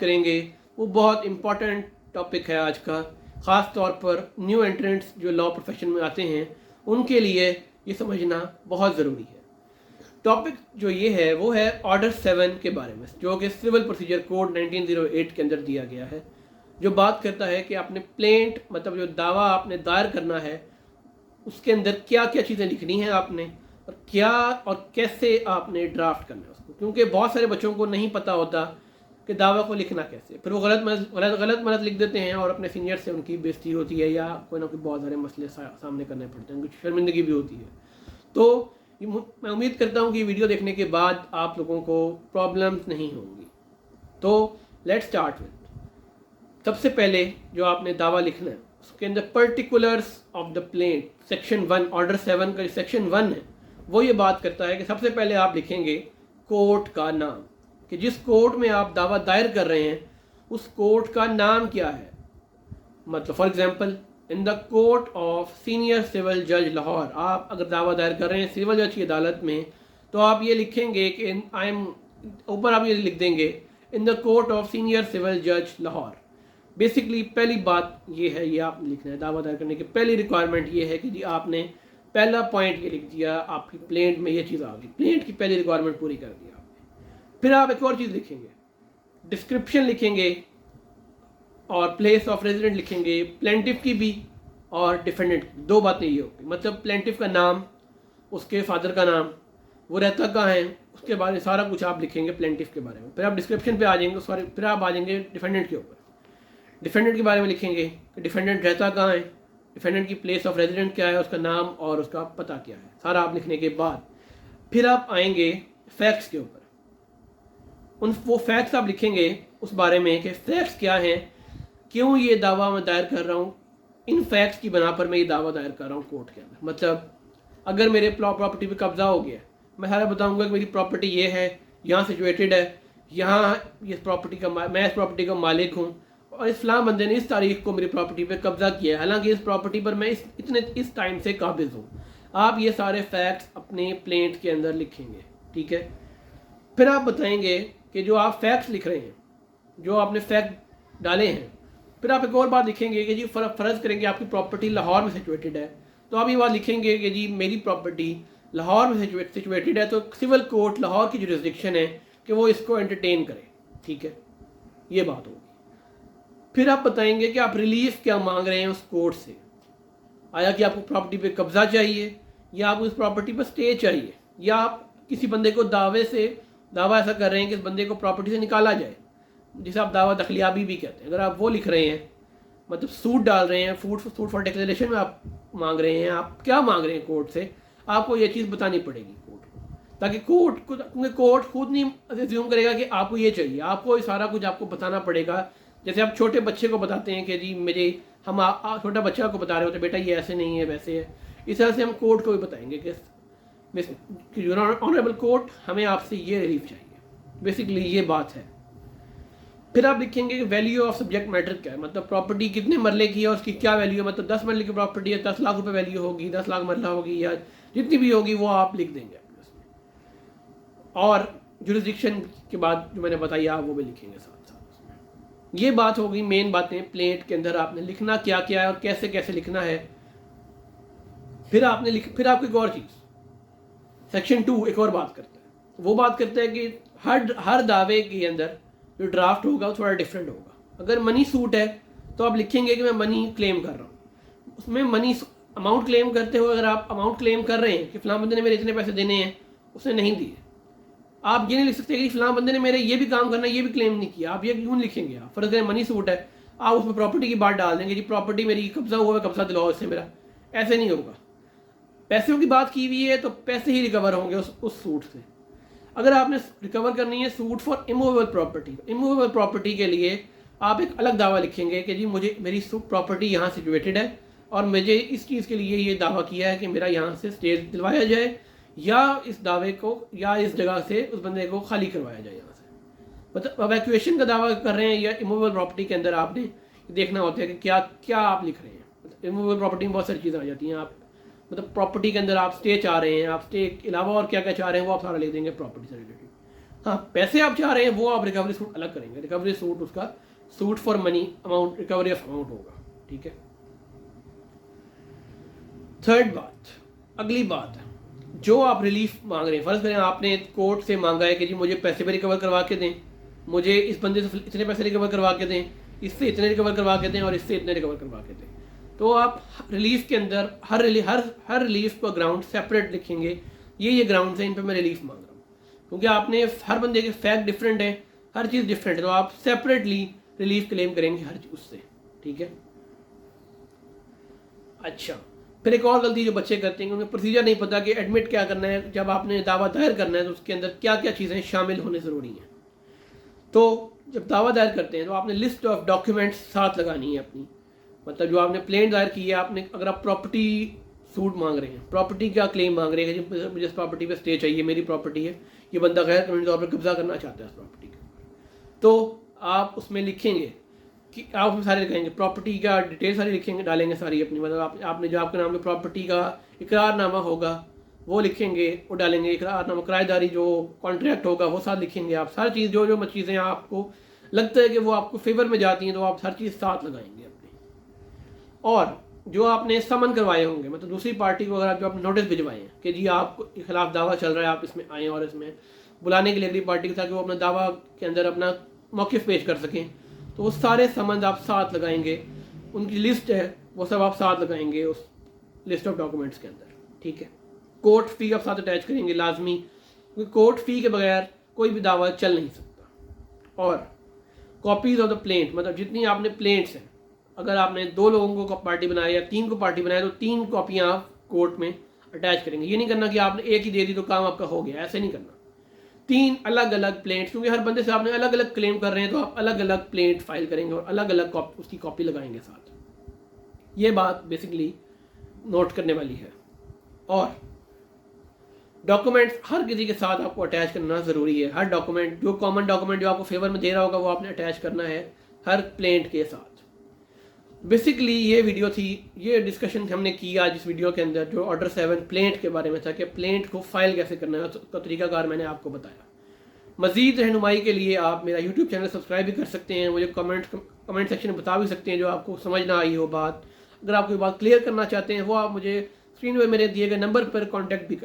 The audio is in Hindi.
करेंगे वो बहुत इम्पॉर्टेंट टॉपिक है आज का, ख़ास तौर पर न्यू एंट्रेंट्स जो लॉ प्रोफेशन में आते हैं उनके लिए ये समझना बहुत ज़रूरी है। टॉपिक जो ये है वो है ऑर्डर 7 के बारे में, जो कि सिविल प्रोसीजर कोड 1908 के अंदर दिया गया है, जो बात करता है कि आपने प्लेंट मतलब जो दावा आपने दायर करना है उसके अंदर क्या क्या चीज़ें लिखनी है आपने, और क्या और कैसे आपने ड्राफ्ट करना है उसको। क्योंकि बहुत सारे बच्चों को नहीं पता होता कि दावा को लिखना कैसे, फिर वो गलत मलत लिख देते हैं और अपने सीनियर से उनकी बेइज्जती होती है या कोई ना कोई बहुत सारे मसले सामने करने पड़ते हैं, कुछ शर्मिंदगी भी होती है। तो मैं उम्मीद करता हूँ कि वीडियो देखने के बाद आप लोगों को प्रॉब्लम्स नहीं होंगी। तो लेट्स स्टार्ट विद, सबसे पहले जो आपने दावा लिखना है उसके अंदर particulars of the plaint section 1, order 7 का सेक्शन 1 है वो ये बात करता है कि सबसे पहले आप लिखेंगे कोर्ट का नाम, कि जिस कोर्ट में आप दावा दायर कर रहे हैं उस कोर्ट का नाम क्या है। मतलब for example in the court of senior civil जज लाहौर, आप अगर दावा दायर कर रहे हैं सिविल जज की अदालत में तो आप ये लिखेंगे कि आई एम, ऊपर आप ये लिख देंगे in the court of senior civil जज लाहौर। बेसिकली पहली बात ये है, ये आप लिखना है दावा दायर करने की पहली रिक्वायरमेंट ये है कि जी आपने पहला पॉइंट ये लिख दिया, आपकी प्लेंट में ये चीज़ आ गई, प्लेंट की पहली रिक्वायरमेंट पूरी कर दी आपने। फिर आप एक और चीज़ लिखेंगे, डिस्क्रिप्शन लिखेंगे और प्लेस ऑफ रेजिडेंट लिखेंगे, प्लेंटिफ की भी और डिफेंडेंट की, दो बातें ये होगी। मतलब प्लेंटिफ का नाम, उसके फादर का नाम, वो रहता कहाँ है, उसके बारे में सारा कुछ आप लिखेंगे प्लेंटिफ के बारे में। फिर आप डिस्क्रिप्शन पे आ जाएंगे, सॉरी फिर आप आ जाएंगे डिफेंडेंट के ऊपर। डिफेंडेंट के बारे में लिखेंगे कि डिफेंडेंट रहता कहाँ है, डिफेंडेंट की प्लेस ऑफ रेजिडेंट क्या है, उसका नाम और उसका पता क्या है, सारा आप लिखने के बाद फिर आप आएंगे फैक्ट्स के ऊपर। वो फैक्ट्स आप लिखेंगे उस बारे में कि फैक्ट्स क्या हैं, क्यों ये दावा मैं दायर कर रहा हूँ, इन फैक्ट्स की बना पर मैं ये दावा दायर कर रहा हूँ कोर्ट के अंदर। मतलब अगर मेरे प्रॉपर्टी पे कब्जा हो गया, मैं सारा बताऊँगा कि मेरी प्रॉपर्टी ये है, यहाँ सिचुएटेड है, यहाँ इस प्रॉपर्टी का मैं इस प्रॉपर्टी का मालिक हूँ और इस्लाम बंदे ने इस तारीख को मेरी प्रॉपर्टी पे कब्जा किया है, हालांकि इस प्रॉपर्टी पर मैं इस टाइम से काबिज हूँ। आप ये सारे फैक्ट्स अपने प्लेंट के अंदर लिखेंगे, ठीक है। फिर आप बताएंगे कि जो आप फैक्ट्स लिख रहे हैं, जो आपने फैक्ट डाले हैं, फिर आप एक और बात लिखेंगे कि जी फ़र्ज़ करेंगे आपकी प्रॉपर्टी लाहौर में सिचुएटेड है, तो आप ये बात लिखेंगे कि जी मेरी प्रॉपर्टी लाहौर में सिचुएटेड है, तो सिविल कोर्ट लाहौर की जुरिस्डिक्शन है कि वो इसको एंटरटेन करे, ठीक है, ये बात होगी। फिर आप बताएंगे कि आप रिलीफ क्या मांग रहे हैं उस कोर्ट से, आया कि आपको प्रॉपर्टी पे कब्जा चाहिए या आपको उस प्रॉपर्टी पर स्टे चाहिए, या आप किसी बंदे को दावा ऐसा कर रहे हैं कि इस बंदे को प्रॉपर्टी से निकाला जाए, जिसे आप दावा दखलियाबी भी कहते हैं। अगर आप वो लिख रहे हैं, मतलब सूट डाल रहे हैं, सूट फॉर डिक्लेरेशन में आप मांग रहे हैं, आप क्या मांग रहे हैं कोर्ट से, आपको ये चीज़ बतानी पड़ेगी कोर्ट को, ताकि कोर्ट खुद नहीं अज्यूम करेगा कि आपको ये चाहिए, आपको सारा कुछ आपको बताना पड़ेगा। जैसे आप छोटे बच्चे को बताते हैं कि जी हम छोटा बच्चा को बता रहे होते बेटा ये ऐसे नहीं है वैसे है, इस तरह से हम कोर्ट को भी बताएंगे कि ऑनरेबल कोर्ट हमें आपसे ये रिलीफ चाहिए। बेसिकली ये बात है। फिर आप लिखेंगे कि वैल्यू ऑफ सब्जेक्ट मैटर क्या है, मतलब प्रॉपर्टी कितने मरले की है और उसकी क्या वैल्यू है। मतलब 10 मरले की प्रॉपर्टी है, 10 लाख रुपए वैल्यू होगी, 10 लाख मरला होगी या जितनी भी होगी वो आप लिख देंगे अपने उसमें। और जुरिस्डिक्शन के बाद जो मैंने बताई आप वो भी लिखेंगे साथ साथ उसमें। ये बात होगी मेन बातें प्लेट के अंदर आपने लिखना क्या क्या है और कैसे कैसे लिखना है। फिर आपको एक और चीज़ सेक्शन 2 एक और बात करता है, वो बात करता है कि हर दावे के अंदर जो ड्राफ्ट होगा वो थोड़ा डिफरेंट होगा। अगर मनी सूट है तो आप लिखेंगे कि मैं मनी क्लेम कर रहा हूँ, उसमें मनी अमाउंट क्लेम करते हो, अगर आप अमाउंट क्लेम कर रहे हैं कि फ़लाँ बंदे ने मेरे इतने पैसे देने हैं, उसने नहीं दिए, आप ये नहीं लिख सकते कि फ़लाँ बंदे ने मेरे ये भी काम करना है, ये भी क्लेम नहीं किया। आप ये क्यों लिखेंगे? आप फर्ज करें मनी सूट है, आप उसमें प्रॉपर्टी की बात डाल देंगे, जी प्रॉपर्टी मेरी कब्जा हुआ है, कब्जा दिलाओ इससे मेरा, ऐसे नहीं होगा। पैसों की बात की हुई है तो पैसे ही रिकवर होंगे उस सूट से। अगर आपने रिकवर करनी है सूट फॉर इमूवेबल प्रॉपर्टी के लिए आप एक अलग दावा लिखेंगे कि जी मेरी प्रॉपर्टी यहाँ सिचुएटेड है और मुझे इस चीज़ के लिए ये दावा किया है कि मेरा यहाँ से स्टे दिलवाया जाए या इस दावे को या इस जगह से उस बंदे को खाली करवाया जाए यहाँ से। मतलब एवैक्यूएशन का दावा कर रहे हैं या इमूवेबल प्रॉपर्टी के अंदर आपने देखना होता है कि क्या क्या आप लिख रहे हैं। इमूवेबल प्रॉपर्टी में बहुत सारी चीज़ें आ जाती हैं। आप मतलब प्रॉपर्टी के अंदर आप स्टे चाह रहे हैं, आप स्टे के अलावा और क्या क्या चाह रहे हैं वो आप सारा लिख देंगे प्रॉपर्टी से रिलेटेड। हाँ, पैसे आप चाह रहे हैं वो आप रिकवरी सूट अलग करेंगे। रिकवरी सूट उसका suit for money amount, recovery of amount होगा, ठीक है। थर्ड बात, अगली बात, जो आप रिलीफ मांग रहे हैं, फर्ज करें आपने कोर्ट से मांगा है कि जी मुझे पैसे भी रिकवर करवा के दें, मुझे इस बंदे से इतने पैसे रिकवर करवा के दें, इससे इतने रिकवर करवा के दें और इससे इतने रिकवर करवा के दें। तो आप रिलीफ के अंदर हर रिलीफ का ग्राउंड सेपरेट लिखेंगे, ये ग्राउंड है, इन पर मैं रिलीफ मांग रहा हूँ। क्योंकि आपने हर बंदे के फैक्ट डिफरेंट है, हर चीज़ डिफरेंट है, तो आप सेपरेटली रिलीफ क्लेम करेंगे हर चीज़ उससे, ठीक है। अच्छा, फिर एक और गलती जो बच्चे करते हैं, उन्हें प्रोसीजर नहीं पता कि एडमिट क्या करना है, जब आपने दावा दायर करना है तो उसके अंदर क्या क्या चीज़ें शामिल होने ज़रूरी हैं। तो जब दावा दायर करते हैं तो आपने लिस्ट ऑफ डॉक्यूमेंट्स साथ लगानी है अपनी, मतलब जो आपने प्लेन दायर की है आपने, अगर आप प्रॉपर्टी सूट मांग रहे हैं, प्रॉपर्टी का क्लेम मांग रहे हैं कि मुझे इस प्रॉपर्टी पे स्टे चाहिए, मेरी प्रॉपर्टी है, ये बंदा गैर कानूनी तौर पर कब्जा करना चाहता है इस प्रॉपर्टी का, तो आप उसमें लिखेंगे कि आप उसमें सारे लिखेंगे, प्रॉपर्टी का डिटेल सारी लिखेंगे, डालेंगे सारी अपनी, मतलब आपने जो आपके नाम पे प्रॉपर्टी का इकरारनामा होगा वो लिखेंगे, वो डालेंगे, इकरारनामा किराएदारी जो कॉन्ट्रैक्ट होगा वो साथ लिखेंगे, आप सारी चीज़ जो चीज़ें आपको लगता है कि वो आपको फेवर में जाती हैं तो आप हर चीज़ साथ लगाएंगे अपनी। और जो आपने समन करवाए होंगे, मतलब दूसरी पार्टी को अगर आप जो आपने नोटिस भिजवाए हैं कि जी आपके खिलाफ दावा चल रहा है, आप इसमें आएँ और इसमें बुलाने के लिए अगली पार्टी को, ताकि वो अपना दावा के अंदर अपना मौक़िफ़ पेश कर सकें, तो वो सारे समन आप साथ लगाएंगे, उनकी लिस्ट है वो सब आप साथ लगाएंगे उस लिस्ट ऑफ डॉक्यूमेंट्स के अंदर, ठीक है। कोर्ट फ़ी आप साथ अटैच करेंगे लाजमी, क्योंकि कोर्ट फ़ी के बगैर कोई भी दावा चल नहीं सकता। और कॉपीज़ ऑफ द प्लेंट, मतलब जितनी आपने प्लेंट्स हैं, अगर आपने 2 लोगों को पार्टी बनाया या 3 को पार्टी बनाया तो 3 कॉपियाँ आप कोर्ट में अटैच करेंगे। ये नहीं करना कि आपने एक ही दे दी तो काम आपका हो गया, ऐसे नहीं करना। 3 अलग अलग प्लेंट्स, क्योंकि हर बंदे से आपने अलग अलग क्लेम कर रहे हैं तो आप अलग अलग प्लेंट फाइल करेंगे और अलग अलग उसकी कॉपी लगाएंगे साथ। ये बात बेसिकली नोट करने वाली है। और डॉक्यूमेंट्स हर किसी के साथ आपको अटैच करना ज़रूरी है। हर डॉक्यूमेंट, जो कॉमन डॉक्यूमेंट जो आपको फेवर में दे रहा होगा वो आपने अटैच करना है हर प्लेंट के साथ। बेसिकली ये वीडियो थी, ये डिस्कशन हमने किया आज इस वीडियो के अंदर, जो ऑर्डर 7 प्लेंट के बारे में था कि प्लेंट को फाइल कैसे करना है, उसका तरीकाकार मैंने आपको बताया। मज़ीद रहनुमाई के लिए आप मेरा यूट्यूब चैनल सब्सक्राइब भी कर सकते हैं, मुझे कमेंट सेक्शन में बता भी सकते हैं जो आपको समझ ना आई हो बात। अगर आप कोई बात क्लियर करना चाहते हैं वो आप मुझे स्क्रीन पर मेरे दिए गए नंबर पर कॉन्टैक्ट भी कर